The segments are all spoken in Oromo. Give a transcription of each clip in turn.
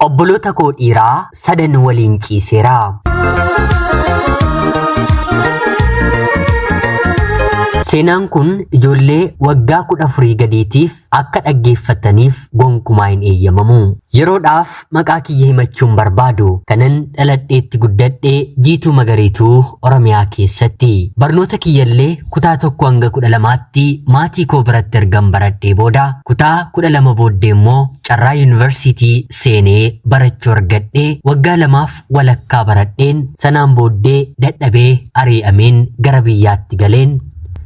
Obboloota koo dhiiraa sadan waliin ciiseera. Seenaan kun ijoollee waggaa 14 gadiitiif akka dhaggeeffataniif gonkumaa hin eeyyamamu. Yeroodhaaf maqaa kiyya himachuun barbaadu kanan dhaladheetti guddadhee Jiituu Magariituu Oromiyaa keessatti. Barnoota kiyyallee kutaa 1 hanga 12tti maatii koo biratti ergan baradhee booda kutaa 12 booddee immoo Carraa Yuunivarsiitii seenee barachuu argadhee waggaa 2 walakkaa baradheen sanaan booddee dadhabee ari'ameen gara biyyaatti galeen.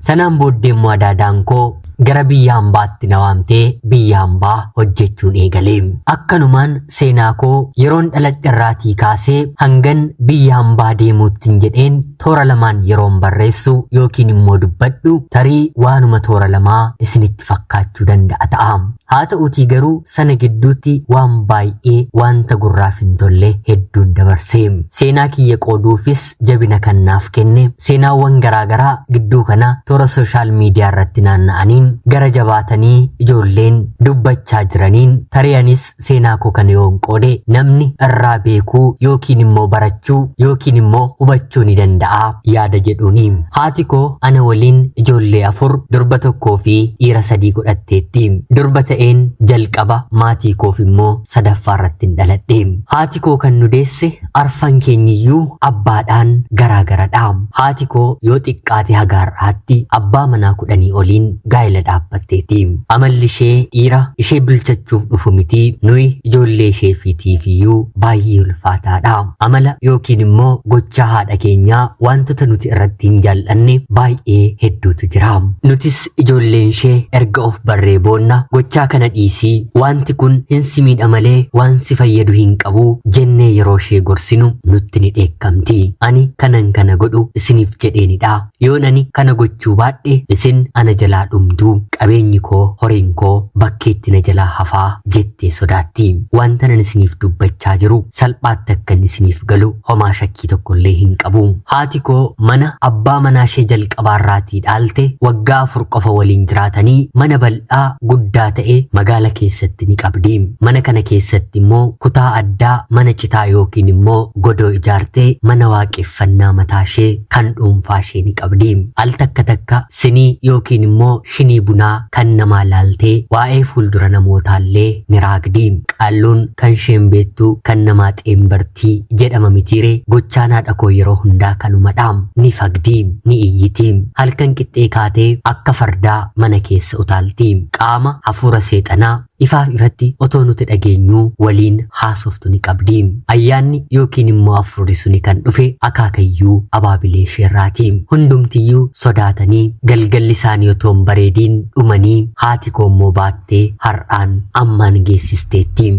Sanaan booddee immoo adaadaan koo gara biyya hambaatti na waamtee biyya hambaa hojjechuun eegalee. Akkanumaan seenaa koo yeroon dhaladhe irraatii kaasee hangan biyya hambaa deemuuttiin jedheen toora lamaan yeroon barreessu yookiin immoo dubbadhu tarii waanuma toora lamaa isinitti fakkaachuu danda'a ta'a. Haa ta'uutii garuu sana gidduutti waan baay'ee wanta gurraaf hin tolle hedduun dabarsee seenaa kiyya qooduufis jabina kannaaf kenne. Seenaawwan garaagaraa gidduu kana toora sooshaal miidiyaa irratti naanna'aniin gara jabaatanii ijoolleen dubbachaa jiraniin tari'anis seenaa koo kana yoon qoode namni irraa beekuu yookiin immoo barachuu yookiin immoo hubachuu ni danda'a yaada jedhuuni. Haati koo ana waliin ijoollee 4 durba 1 fi dhiira 3 godhatteetti. Durba ta'een jalqaba maatii koof immoo sadaffaa irratti dhaladhe. Haati koo kan nu deesse arfan keenyiyyuu abbaadhaan garaagaradha. Haati koo yoo xiqqaate hagaarraatti abbaa manaa 10 oliin gaa'ela dhaabbatteeti. Amalli ishee dhiira ishee bilchachuuf dhufu miti nuyi ijoollee isheefiitiifiyyuu baay'ee ulfaataadha. Amala yookiin immoo gocha haadha keenyaa wantoota nuti irratti hin jaallanne baay'ee hedduutu jira. Nutis ijoolleen ishee erga of barree boonna gochaa kana dhiisii wanti kun hin si miidha malee waan si fayyadu hin qabu jennee yeroo ishee gorsinu nutti ni dheekkamti. Ani kanan kana godhu isiniif jedheenidha. Yoon ani kana gochuu baadhe isin ana jalaa dhumtu. Qabeenyi koo horiin koo bakkeetti na jalaa hafaa jettee sodaatti. Wanta nan isiniif dubbachaa jiru salphaatti akka inni isiniif galu homaa shakkii tokkollee hin qabu. Haati koo mana abbaa manaa ishee jalqabaarraatii dhaalte waggaa 4 qofa waliin jiraatanii mana bal'aa guddaa ta'e magaala keessatti ni qabdi. Mana kana keessatti immoo kutaa addaa mana citaa yookiin immoo godoo ijaartee mana waaqeffannaa mataa ishee kan dhuunfaa ishee ni qabdi. Al takka takka sinii yookiin immoo shinii bunaa kan namaa laaltee waa'ee fuuldura namootaallee ni raagdi. Qaalluun kan isheen beektu kan namaa xeembartii jedhama mitiire gochaan haadha koo yeroo hundaa kanumadha. Ni fagdi, ni iyyiti. Halkan qixxee kaatee akka fardaa mana keessa utaalti. Qaama hafuura seexanaa ifaaf ifatti otoo nuti dhageenyuu waliin haasoftu ni qabdi. Ayyaanni yookiin immoo hafuurri suni kan dhufe akaakayyuu abaabilee isheerraati. Hundumtiyyuu sodaatanii galgalli isaanii otoo hin bareediin dhumanii haati koo immoo baattee har'aan ammaan geessisteetti.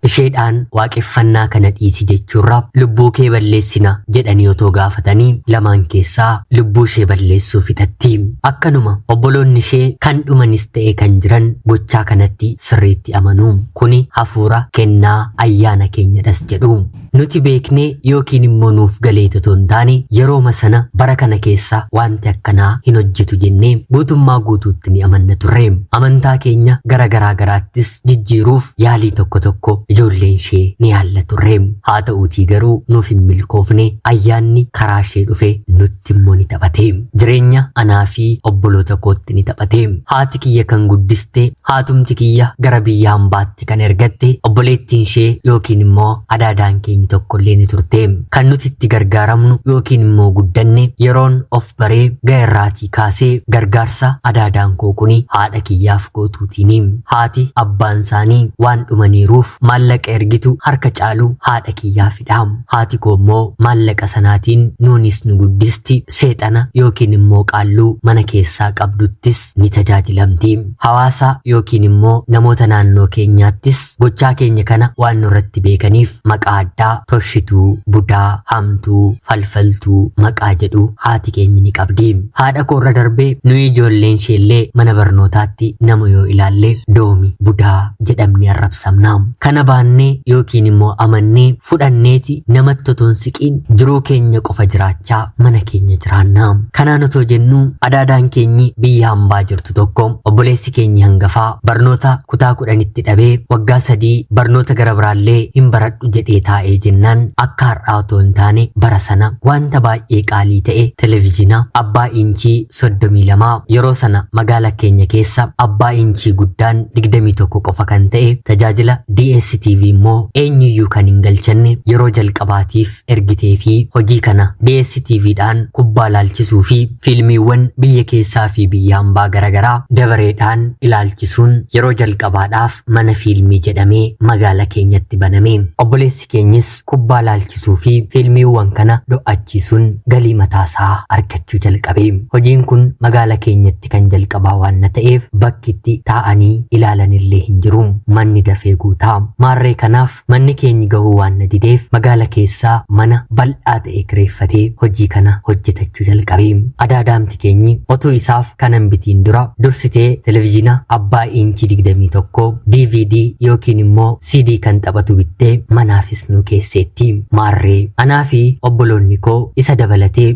Isheedhaan waaqeffannaa kana dhiisi jechuurra lubbuu kee balleessina jedhanii otoo gaafatanii lamaan keessaa lubbuu ishee balleessuu fixatti. Akkanuma obboloonni ishee kan dhumanis ta'e kan jiran gochaa kanatti sirriitti amanu. Kuni hafuura kennaa ayyaana keenyadhas jedhu. Nuti beeknee yookiin immoo nuuf galeetu otoo hin taane yerooma sana bara kana keessa wanti akkanaa hin hojjetu jennee guutummaa guutuutti ni amanna turre. Amantaa keenya gara garaagaraattis jijjiiruuf yaalii tokko tokko ijoolleen ishee ni yaalla turre. Haa ta'uutii garuu nuuf hin milkoofne ayyaanni karaa ishee dhufe nutti immoo ni taphate. Jireenya anaa fi obboloota kootti ni taphate. Haati kiyya kan guddiste haatumti kiyya gara biyya hambaatti kan ergatte obboleettiin ishee yookiin immoo adaadaan keenya tokkollee ni turte. Kan nuti itti gargaaramnu yookiin immoo guddanne yeroon of baree ga'erraatii kaasee gargaarsa adaadaan koo kuni haadha kiyyaaf gootuutiini. Haati abbaan isaanii waan dhumaniiruuf maallaqa ergitu harka caalu haadha kiyyaafidha. Haati koo immoo maallaqa sanaatiin nuunis nu guddisti. Seexana yookiin immoo qaalluu mana keessaa qabduttis ni tajaajilamti. Hawaasa yookiin immoo namoota naannoo keenyaattis gochaa keenya kana waan nurratti beekaniif maqaa addaa Maqaa Toshituu, Budaa, Hamtuu, Falfaltuu maqaa jedhu haati keenya ni qabdi. Haadha koorra darbee nuyi ijoolleen isheellee mana barnootaatti nama yoo ilaalle Doomi, Budaa jedhamni arrabsamna. Kana baannee yookiin immoo amannee fudhanneeti namatti otoo hin siqiin jiruu keenya qofa jiraachaa mana keenya jiraanna. Kanaan otoo jennu adaadaan keenyi biyya hambaa jirtu tokko obboleessi keenya hangafaa barnoota kutaa 10tti dhabee waggaa 3 barnoota gara biraallee hin baradhu jedhee taa'ee jennaan akka har'aa otoo hin taane bara sana wanta baay'ee qaalii ta'e televizyina abbaa inchii 32 yeroo sana magaala keenya keessa abbaa inchii guddaan 21 qofa kan ta'e tajaajila DSTV immoo eenyuyyuu kan hin galchanne yeroo jalqabaatiif ergitee fi hojii kana DSTVdhaan kubbaa laalchisuu fi fiilmiiwwan biyya keessaa fi biyya hambaa garagaraa dabareedhaan ilaalchisuun yeroo jalqabaadhaaf mana fiilmii jedhamee magaala keenyatti baname. Obboleessi keenyis kubbaa laalchisuu fi fiilmiiwwan kana do'achiisuun galii mataasaa argachuu jalqabe. Hojiin kun magaala keenyatti kan jalqabaa waan ta'eef bakkitti taa'anii ilaalanillee hin jiru. Manni dafee guutaa. Maarree kanaaf manni keenyi gahuu waan dideef magaala keessaa mana bal'aa ta'e kireeffatee hojii kana hojjetachuu jalqabe. Adaadaamti keenyi otoo isaaf kanan bitiin dura dursitee televizyina abbaa inchii 21 DVD yookiin immoo CD kan taphatu bittee manaafis nu keesseetti. Maarree anaa fi obboloonni koo isa dabalatee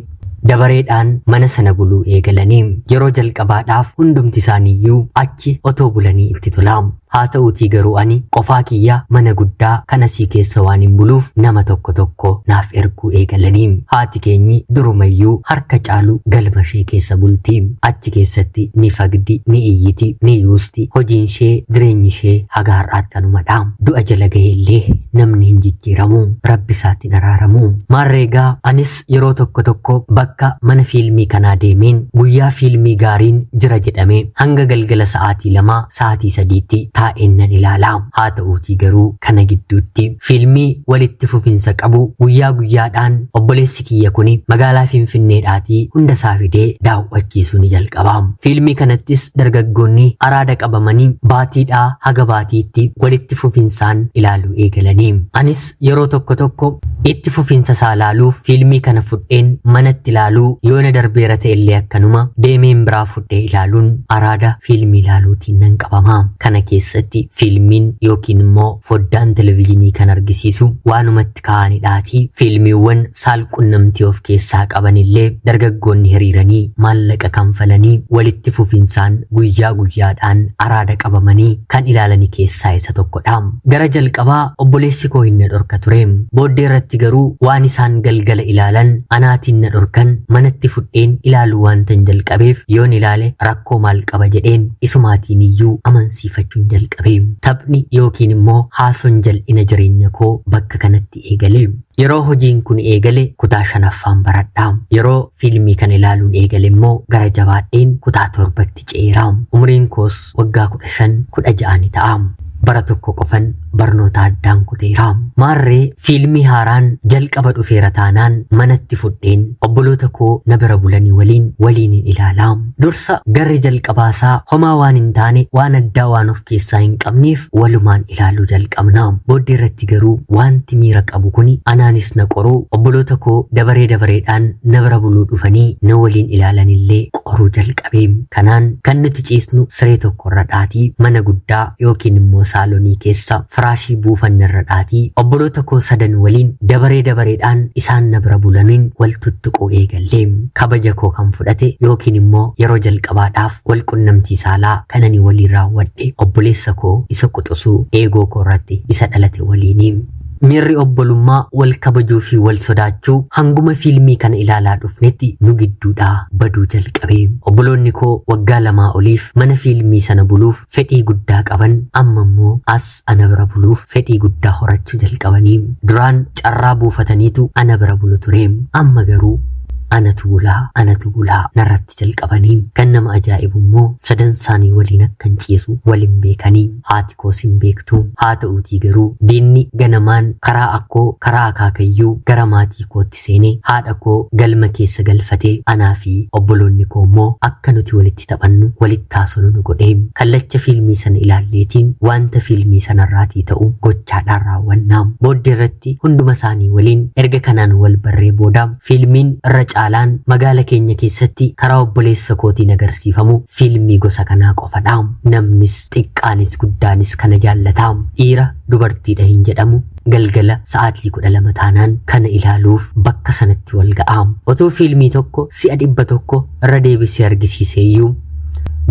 dabareedhaan mana sana buluu eegalanii yeroo jalqabaadhaaf hundumti isaaniiyyuu achi otoo bulanii itti tola. Haa ta'uutii garuu ani qofaa kiyya mana guddaa kanasii keessa waan hin buluuf nama tokko naaf erguu eegalanii. Haati keenyi durumayyuu harka caalu galma ishee keessa bulti. Achi keessatti ni fagdi, ni iyyiti, ni yuusti. Hojiin ishee, jireenyi ishee haga har'aatti kanumadha. Du'a jala gaheellee namni hin jijjiiramu, rabbi isaatiin araaramu. Maarreegaa anis yeroo tokko bakka mana fiilmii kanaa deemeen guyyaa fiilmii gaariin jira jedhame hanga galgala sa'aatii 2 sa'aatii 3tti taa'ennan ilaalaa. Haa ta'uutii garuu kana gidduutti fiilmii walitti fufinsa qabu guyyaa guyyaadhaan obboleessi kiyya kuni magaalaa Finfinneedhaatii hunda isaa fidee daawwachiisuu ni jalqaba. Fiilmii kanattis dargaggoonni araada qabamanii baatiidhaa haga baatiitti walitti fufinsaan ilaaluu eegalanii. Anis yeroo tokko itti fufinsa isaa ilaaluuf fiilmii kana fudheen manatti ilaaluu yoo na darbeera ta'ellee akkanuma deemeen biraa fudhee ilaaluun araada fiilmii ilaaluutiin nan qabama. Kana keessatti fiilmiin yookiin immoo foddaan televizyinii kan argisiisu waanumatti kaa'anidhaatii fiilmiiwwan saal qunnamtii of keessaa qabanillee dargaggoonni hiriiranii maallaqa kanfalanii walitti fufinsaan guyyaa guyyaadhaan araada qabamanii kan ilaalanii keessaa isa tokkodha. Gara jalqabaa obboleessi koo hin na dhorka ture. Booddee irratti garuu waan isaan galgala ilaalan anaatiin na dhorkan manatti fudheen ilaaluu waan tan jalqabeef yoon ilaale rakkoo maal qaba jedheen isumaatiin iyyuu amansiifachuun jalqabe. Taphni yookiin immoo haasoon jal'ina jireenya koo bakka kanatti eegale. Yeroo hojiin kun eegale kutaa 5ffaan baradhaa. Yeroo fiilmii kan ilaaluun eegale immoo gara jabaadheen kutaa 7tti ceeraa. Umriin koos waggaa 15-16 ni ta'a. Bara tokko qofan barnoota addaan kuteera. Maarree fiilmii haaraan jalqaba dhufeera taanaan manatti fudheen obboloota koo na bira bulanii waliin ilaalaa. Dursa garri jalqabaasaa homaa waan hin taane waan addaa waan of keessaa hin qabneef walumaan ilaaluu jalqabna. Booddee irratti garuu wanti miira qabu kuni anaanis na qoruu obboloota koo dabareedhaan na bira buluu dhufanii na waliin ilaalanillee qoruu jalqabe. Kanaan kan nuti ciisnu siree tokkorra dhaatii mana guddaa yookiin immoo saalonii keessa firaashii buufannarra dhaatii obboloota koo 3 waliin dabareedhaan isaan na bira bulaniin wal tuttuquu eegallee. Kabaja koo kan fudhate yookiin immoo yeroo jalqabaadhaaf wal qunnamtii saalaa kan ani waliin raawwadhe obboleessa koo isa quxisuu eegoo koo irratti isa dhalate waliini. Miirri obbolummaa wal kabajuu fi wal sodaachuu hanguma fiilmii kana ilaalaa dhufnetti nu gidduudhaa baduu jalqabe. Obboloonni koo waggaa 2 oliif mana fiilmii sana buluuf fedhii guddaa qaban amma immoo as ana bira buluuf fedhii guddaa horachuu jalqabanii. Duraan carraa buufataniitu ana bira bulu ture. Amma garuu anatu bulaa narratti jalqabanii. Kan nama ajaa'ibu immoo sadan isaanii waliin akkan ciisu waliin beekanii. Haati koos hin beektu, haa ta'uutii garuu diinni ganamaan karaa akaakayyuu gara maatii kootti seenee haadha koo galma keessa galfatee anaa fi obboloonni koo immoo akka nuti walitti taphannu walitti haasofnu nu godhee. Kallacha fiilmii sana ilaalleetiin wanta fiilmii sanarraatii ta'u gochaadhaan raawwannaa. Booddee irratti hunduma isaanii waliin erga kanaan wal barree booda fiilmiin irra caalaan magaala keenya keessatti karaa obboleessa kootiin agarsiifamu fiilmii gosa kanaa qofadha. Namnis xiqqaanis guddaanis kana jaallata. Dhiira dubartiidha hin jedhamu. Galgala sa'aatii 12 taanaan kana ilaaluuf bakka sanatti wal ga'a. Otoo fiilmii tokko si'a 100 irra deebisee argisiiseeyyuu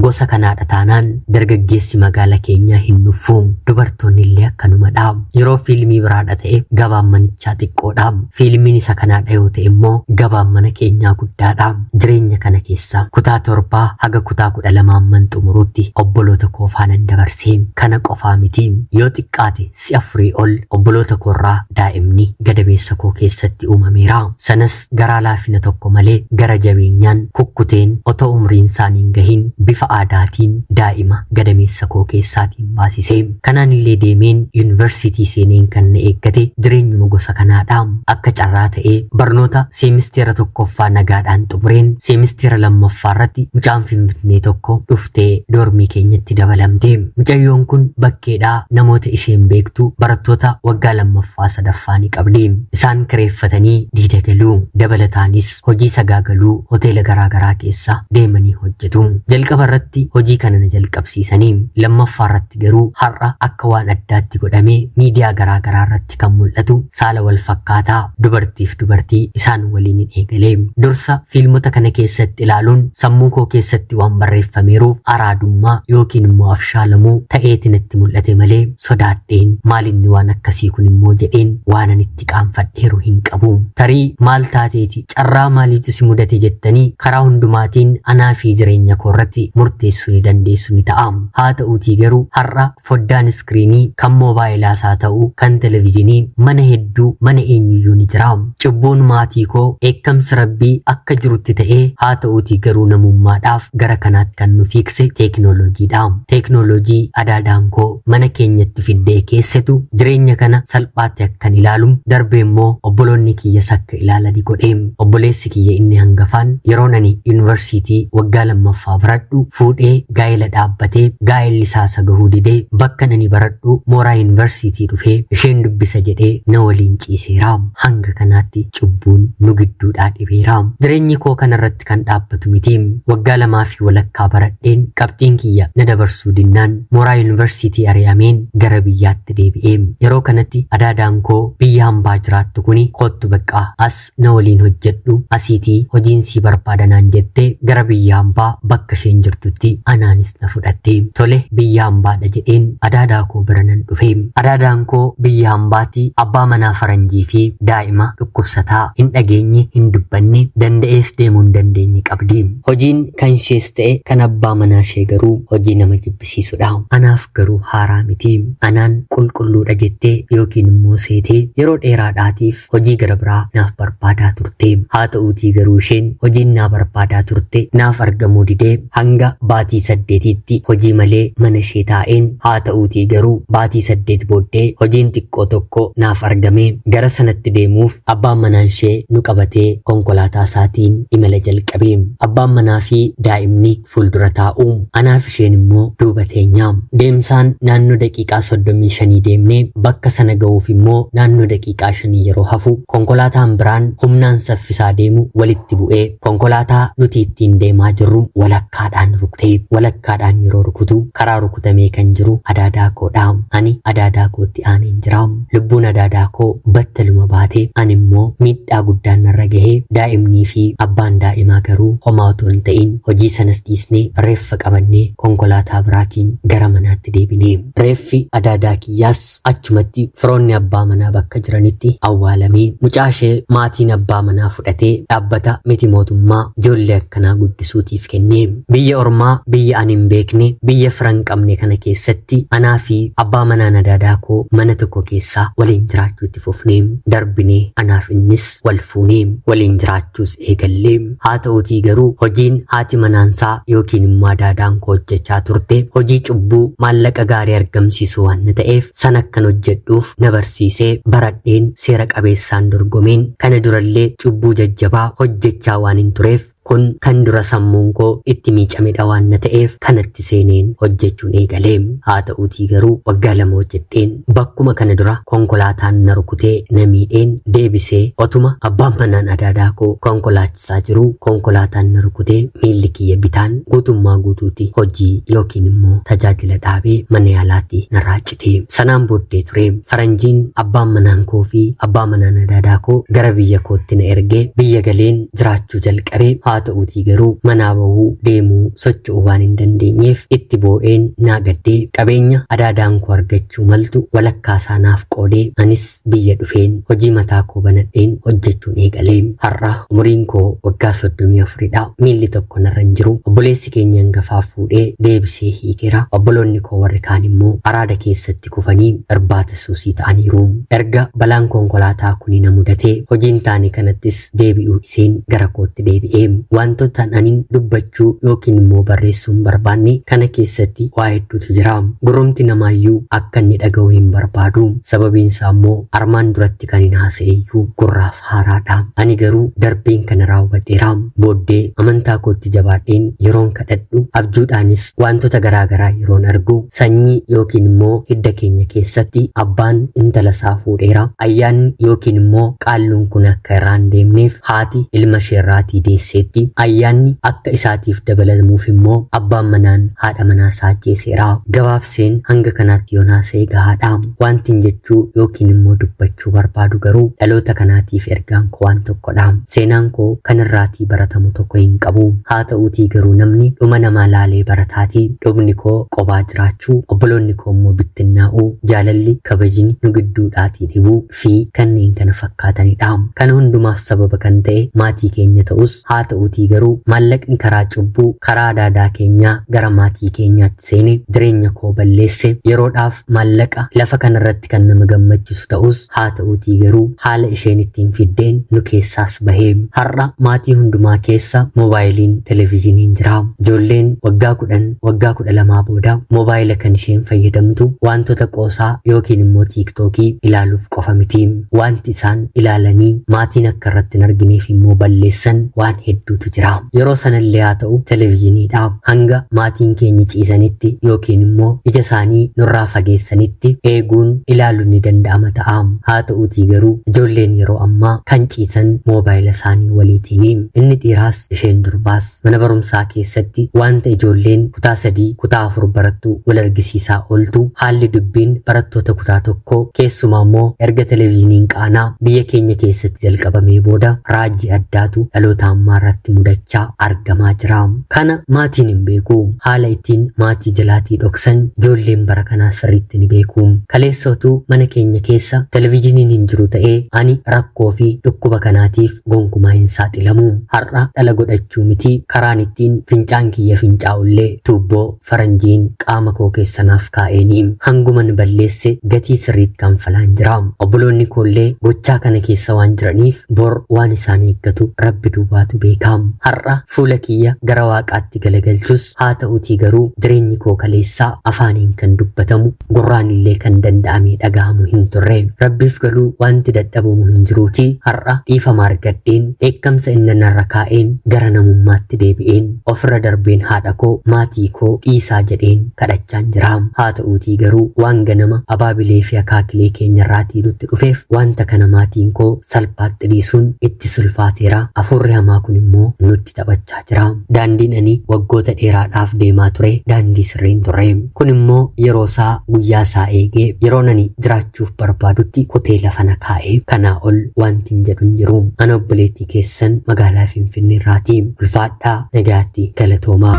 gosa kanaadha taanaan dargaggeessi magaala keenyaa hin nuffuu. Dubartoonni illee akkanumadha. Yeroo fiilmii biraadha ta'e gabaan manichaa xiqqoodha. Fiilmiin isa kanaadha yoo ta'e immoo gabaan mana keenyaa guddaadha. Jireenya kana keessa kutaa 7 haga kutaa 12 xumuruutti obboloota koo faanan dabarsee kana qofaa miti. Yoo xiqqaate si'a 4 ol obboloota koorraa daa'imni gadameessa koo keessatti uumameera. Sanas garaa laafina tokko malee gara jabeenyaan kukkuteen otoo umriin isaanii hin gahin bifa aadaatiin daa'ima gadameessa koo keessaatiin baasisee. Kanaan illee deemeen yuunivarsiitii seeneen kan na eeggate jireenyuma gosa kanaadha. Akka carraa ta'ee barnoota seemisteera 1ffaa nagaadhaan xumureen seemisteera 2ffaa irratti mucaan Finfinnee tokko dhuftee doormii keenyatti dabalamte. Mucayyoon kun bakkeedhaa namoota isheen beektu barattoota waggaa 2ffaa 3ffaa ni qabdi. Isaan kireeffatanii diida galuu. Dabalataanis hojii sagaagaluu hoteela garaagaraa keessa deemanii hojjetu. Jalqaba irratti hojii kana na jalqabsiisanii. Lammaffaa irratti garuu har'a akka waan addaatti godhamee miidiyaa garaagaraa irratti kan mul'atu saala wal fakkaataa dubartiif dubartii isaan waliin hin eegalee. Dursa fiilmota kana keessatti ilaaluun sammuu koo keessatti waan barreeffameeruuf araadummaa yookiin immoo afshaalamuu ta'eetiin itti mul'ate malee sodaadheen maalinni waan akkasii kun immoo jedheen waanan itti qaanfadheeru hin qabu. Tarii maal taateeti carraa maaliitu si mudate jettanii karaa hundumaatiin anaa fi jireenya koo irratti murteessuu ni dandeessu ni ta'a. Haa ta'uutii garuu har'a foddaan iskiriinii kan moobaayilaas haa ta'u kan televezyiinii mana hedduu mana eenyuyyuu ni jira. Cubbuun maatii koo eekkamsi rabbii akka jirutti ta'ee haa ta'uutii garuu namummaadhaaf gara kanaatti kan nu fiikse teeknooloojiidha. Teeknooloojii adaadaan koo mana keenyatti fiddee keessatu jireenya kana salphaatti akkan ilaalu darbee immoo obboloonni kiyyas akka ilaalani godhee. Obboleessi kiyya inni hangafaan yeroon ani yuunivarsiitii waggaa 2ffaa baradhu fuudhee gaa'ela dhaabbatee gaa'elli isaa sagahuu didee bakka nani baradhu mooraa yuunivarsiitii dhufee isheen dubbisa jedhee na waliin ciiseera. Hanga kanaatti cubbuun nu gidduudhaa dhibeera. Jireenyi koo kanarratti kan dhaabbatu miti. Waggaa 2 fi walakkaa baradheen qabxiin kiyya na dabarsuu dinnaan mooraa yuunivarsiitii ari'ameen gara biyyaatti deebi'ee. Yeroo kanatti adaadaan koo biyya hambaa jiraattu kuni kottu baqqaa as na waliin hojjedhu asiitii hojiin sii barbaadanaan jettee gara biyya hambaa bakka isheen jirtutti anaanis na fudhatte. Tole biyya hambaadha jedheen adaadaa koo bira nan dhufe. Adaadaan koo biyya hambaatti abbaa manaa faranjii fi daa'ima dhukkubsataa hin dhageenye hin dubbanne danda'ees deemuu hin dandeenye qabdi. Hojiin kan ishees ta'e kan abbaa manaa ishee garuu hojii nama jibbisiisudha. Anaaf garuu haaraa miti. Anaan qulqulluudha jettee yookiin immoo seetee yeroo dheeraadhaatiif hojii gara biraa naaf barbaadaa turte. Haa ta'uutii garuu isheen hojiin naa barbaadaa turte naaf argamuu didee hanga baatii 8tti hojii malee mana ishee taa'een. Haa ta'uutii garuu baatii 8 booddee hojiin xiqqoo tokko naaf argamee gara sanatti deemuuf abbaan manaa ishee nu qabatee konkolaataa isaatiin imala jalqabee. Abbaan manaa fi daa'imni fuuldura taa'u anaaf isheen immoo duuba teenyaa. Deemsaan naannoo daqiiqaa 35 deemnee bakka sana ga'uuf immoo naannoo daqiiqaa 5 yeroo hafu konkolaataan biraan humnaan saffisaa deemu walitti bu'ee konkolaataa nuti ittiin deemaa jirru walakkaadhaan rukutee. Walakkaadhaan yeroo rukutu karaa rukutamee kan jiru adaadaa koodha. Ani adaadaa kootti aaneen jira. Lubbuun adaadaa koo battaluma baatee ani immoo miidhaa guddaan narra gahee daa'imnii fi abbaan daa'imaa garuu homaa otoo hin ta'in hojii sanas dhiisnee reeffa qabannee konkolaataa biraatiin gara manaatti deebinee. Reeffi adaadaa kiyyaas achumatti firoonni abbaa manaa bakka jiranitti awwaalamee mucaa ishee maatiin abbaa manaa fudhatee dhaabbata miti mootummaa ijoollee akkanaa guddisuutiif kennee. Biyya ormaa biyya ani hin beekne biyya firan qabne kana keessatti anaa fi abbaa manaa nadaadaa koo mana tokko keessaa waliin jiraachuu itti fufnee darbinee anaaf innis wal fuunee waliin jiraachuus eegallee. Haa ta'uutii garuu hojiin haati manaansaa yookiin immoo adaadaan koo hojjechaa turte hojii cubbuu maallaqa gaarii argamsiisu waan ta'eef san akkan hojjedhuuf na barsiisee baradheen seera qabeessaan dorgomeen kana durallee cubbuu jajjabaa hojjechaa waan hin tureef kun kan dura sammuun koo itti miicamedha waan ta'eef kanatti seeneen hojjechuun eegalee. Haa ta'uutii garuu waggaa 2 hojjedheen bakkuma kana dura konkolaataan na rukutee na miidheen deebisee otuma abbaan manaan adaadaa koo konkolaachisaa jiru konkolaataan na rukutee miilli kiyya bitaan guutummaa guutuutti hojii yookiin immoo tajaajila dhaabee mana yaalaatti narraa citee. Sanaan booddee ture faranjiin abbaan manaan koo fi abbaan manaan adaadaa koo gara biyya kootti na ergee biyya galeen jiraachuu jalqabee. Haa ta'uutii garuu manaa bahuu deemuu socho'uu waan hin dandeenyeef itti boo'een naa gaddee qabeenya adaadaan koo argachuu maltu walakkaa isaanaaf qoodee anis biyya dhufeen hojii mataa koo banadheen hojjechuun eegalee. Har'a umuriin koo waggaa 34dha. Miilli tokko narra hin jiru. Obboleessi keenya hangafaaf fuudhee deebisee hiikeera. Obboloonni koo warri kaan immoo araada keessatti kufanii irbaata suusii ta'aniiru. Erga balaan konkolaataa kuni na mudatee hojiin taane kanattis deebi'uu iseen gara kootti deebi'ee. Wantoota ani dubbachuu yookiin immoo barreessuun barbaanne kana keessatti waa hedduutu jira. Gurrumti namaayyuu akka inni dhaga'u hin barbaadu. Sababiin isaa immoo armaan duratti kan hin haasa'eyyuu gurraaf haaraadha. Ani garuu darbeen kana raawwadheera. Booddee amantaa kootti jabaadheen yeroon kadhadhu abjuudhaanis wantoota garaagaraa yeroon argu sanyii yookiin immoo hidda keenya keessatti abbaan intala isaa fuudheera. Ayyaanni yookiin immoo qaalluun kun akka irraan deemneef haati ilma isheerraatii deesseetti. Ayyaanni akka isaatiif dabalamuuf immoo abbaan manaan haadha manaa isaa ajjeeseera. Gabaabseen hanga kanaatti yoon haasa'e gahaadha. Wantin jechuu yookiin immoo dubbachuu barbaadu garuu dhaloota kanaatiif ergaan koo waan tokkodha. Seenaan koo kanirraatii baratamu tokko hin qabu. Haa ta'uutii garuu namni dhuma namaa laalee barataatii dhumni koo qobaa jiraachuu obboloonni koo immoo bittinnaa'uu jaalalli kabajni nu gidduudhaatii dhibuu fi kanneen kana fakkaatanidha. Kana hundumaaf sababa kan ta'e maatii keenya ta'us haa ta'uutii garuu maallaqni karaa cubbuu karaa adaadaa keenyaa gara maatii keenyaatti seene jireenya koo balleesse. Yeroodhaaf maallaqa lafa kanarratti kan nama gammachiisu ta'us haa ta'uutii garuu haala isheen ittiin fiddeen nu keessaas bahee. Har'a maatii hundumaa keessa moobaayiliin televezyiiniin jira. Ijoolleen waggaa 10 waggaa 12 booda moobaayila kan isheen fayyadamtu wantoota qoosaa yookiin immoo tiiktookii ilaaluuf qofa miti. Wanti isaan ilaalanii maatiin akka irratti hin argineef immoo balleessan waan hedduutu jira. Yeroo sanallee haa ta'u televezyiiniidha hanga maatiin keenya ciisanitti yookiin immoo ija isaanii nurraa fageessanitti eeguun ilaaluun ni danda'ama ta'a. Haa ta'uutii garuu ijoolleen yeroo ammaa kan ciisan moobaayila isaanii waliitiini. Inni dhiiraas isheen durbaas mana barumsaa keessatti wanta ijoolleen kutaa 3 kutaa 4 barattu wal argisiisaa ooltu haalli dubbiin barattoota kutaa 1 keessumaa immoo erga televezyiiniin qaanaa biyya keenya keessatti jalqabamee booda raajii addaatu dhaloota ammaa irratti mudachaa argamaa jira. Kana maatiin hin beeku. Haala ittiin maatii jalaatii dhoksan ijoolleen bara kanaa sirriitti ni beeku. Kaleessootu mana keenya keessa televezyiiniin hin jiru ta'ee ani rakkoo fi dhukkuba kanaatiif gonkumaa hin saaxilamu. Har'a dhala godhachuu miti karaan ittiin fincaan kiyya fincaa'ullee tuubboo faranjiin qaama koo keessanaaf kaa'eeni. Hanguman balleesse gatii sirriitti kanfalaan jira. Obboloonni koollee gochaa kana keessa waan jiraniif bor waan isaan eeggatu rabbi duubaatu beeka. Har'a fuula kiyya gara waaqaatti galagalchus haa ta'uutii garuu jireenyi koo kaleessaa afaaniin kan dubbatamu gurraan illee kan danda'amee dhagahamu hin turre. Rabbiif galuu wanti dadhabamu hin jiruuti. Har'a dhiifama argadheen dheekkamsa inni narra kaa'een gara namummaatti deebi'een ofirra darbeen haadha koo maatii koo dhiisaa jedheen kadhachaan jira. Haa ta'uutii garuu waan ganama abaabilee fi akaakilee keenyarraatii nutti dhufeef wanta kana maatiin koo salphaatti dhiisuun itti sulfaateera. Afurri hamaa kun immoo nutti taphachaa jira. Daandiin ani waggoota dheeraadhaaf deemaa ture daandii sirriin turre. Kun immoo yeroo isaa guyyaa isaa eegee yeroon ani jiraachuuf barbaadutti kutee lafa na kaa'ee kanaa ol wanti hin jedhu hin jiru. Ana obboleettii keessan magaalaa Finfinnee irraati. Ulfaadhaa nagaatti galatoomaa.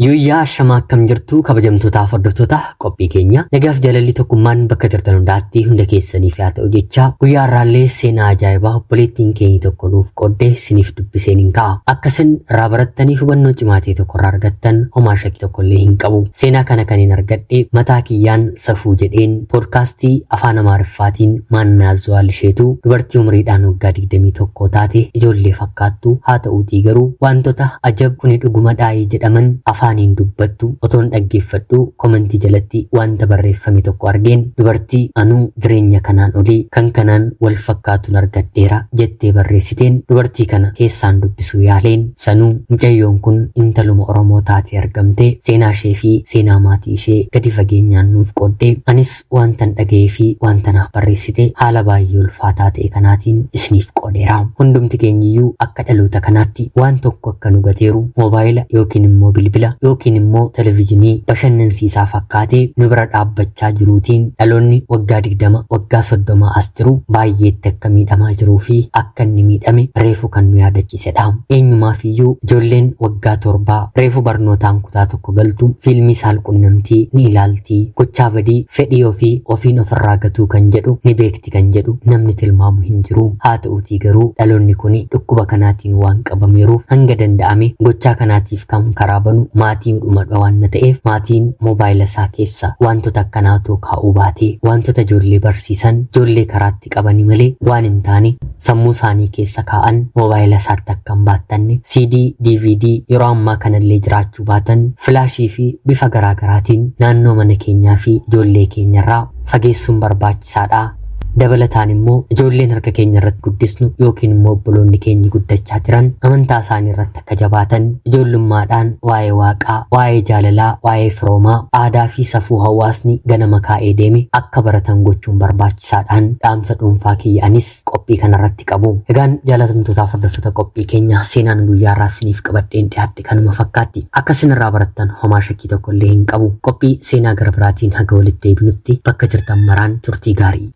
Yooyyaa shamaa akkam jirtu kabajamtootaaf hordoftoota qophii keenya nagaaf jaalalli tokkummaan bakka jirtan hundaatti hunda keessaniif haa ta'u jecha guyyaa irraallee seenaa ajaa'ibaa obboleettiin keenya tokko nuuf qooddee siniif dubbiseen hin ka'a. Akkasin irraa barattanii hubannoo cimaatee tokko irraa argattan homaa shakkii tokkollee hin qabu. Seenaa kana kaniin argadhe mataa kiyyaan safuu jedheen poodkaastii afaan Amaariffaatiin maannaazzawal isheetu dubartii umriidhaan waggaa 21 taate ijoollee fakkaattu haa ta'uutii garuu wantoota ajab kuni dhuguma dhaayii jedhaman afaaniin dubbattu otoon dhaggeeffadhu komentii jalatti wanta barreeffame tokko argeen dubartii anuu jireenya kanaan olii kan kanaan wal fakkaatuun argadheera jettee barreessiteen dubartii kana keessaan dubbisuu yaaleen sanuu mucayyoon kun intaluma Oromoo taatee argamte seenaa ishee fi seenaa maatii ishee gadi fageenyaan nuuf qooddee anis wantan dhaga'ee fi wanta naaf barreessite haala baay'ee ulfaataa ta'e kanaatiin isiniif qoodeera. Hundumti keenyiyyuu akka dhaloota kanaatti waan tokko akka nu gateeru moobaayila yookiin immoo bilbila yookiin immoo televiizinii bashannansiisaa fakkaatee nu bira dhaabbachaa jiruutiin dhaloonni waggaa 20 waggaa 30 as jiru baay'eetti akka miidhamaa jiruu fi akka inni miidhame reefu kan nu yaadachiisedha. Eenyumaafiyyuu ijoolleen waggaa 7 reefu barnootaan kutaa tokko galtu fiilmii saalqunnamtii ni ilaaltii gochaa badii fedhii ofii ofiin ofirraa gatuu kan jedhu ni beekti kan jedhu namni tilmaamu hin jiru. Haa ta'uutii garuu dhaloonni kun dhukkuba kanaatiin waan qabameeruuf hanga danda'ame gochaa kanaatiif kan karaa banu maatiin dhumadha waan ta'eef maatiin moobaayila isaa keessa wantoota akkanaatu kaa'uu baatee wantoota ijoollee barsiisan ijoollee karaatti qabanii malee waan hin taane sammuu isaanii keessa kaa'an moobaayila isaatti akka hin baattanne CD DVD yeroo ammaa kanallee jiraachuu baatan filaashii fi bifa garaagaraatiin naannoo mana keenyaa fi ijoollee keenyarraa fageessuun barbaachisaadha. Dabalataan immoo ijoolleen harka keenya irratti guddisnu yookiin immoo obboloonni keenya guddachaa jiran amantaa isaanii irratti akka jabaatan ijoollummaadhaan waa'ee waaqaa, waa'ee jaalalaa, waa'ee firoomaa, aadaa fi safuu hawaasni ganama kaa'ee deeme akka baratan gochuun barbaachisaadhaan dhaamsa dhuunfaa kiyyaanis qophii kanarratti qabu. Egaan jaalatamtootaaf hordoftoota qophii keenya seenaan guyyaa irraa isiniif qabadheen dhiyaadhe kanuma fakkaatti. Akka isin irraa barattan homaa shakkii tokkollee hin qabu. Qophii seenaa gara biraatiin haga walitti deebinutti bakka jirtan maraan turtii gaarii.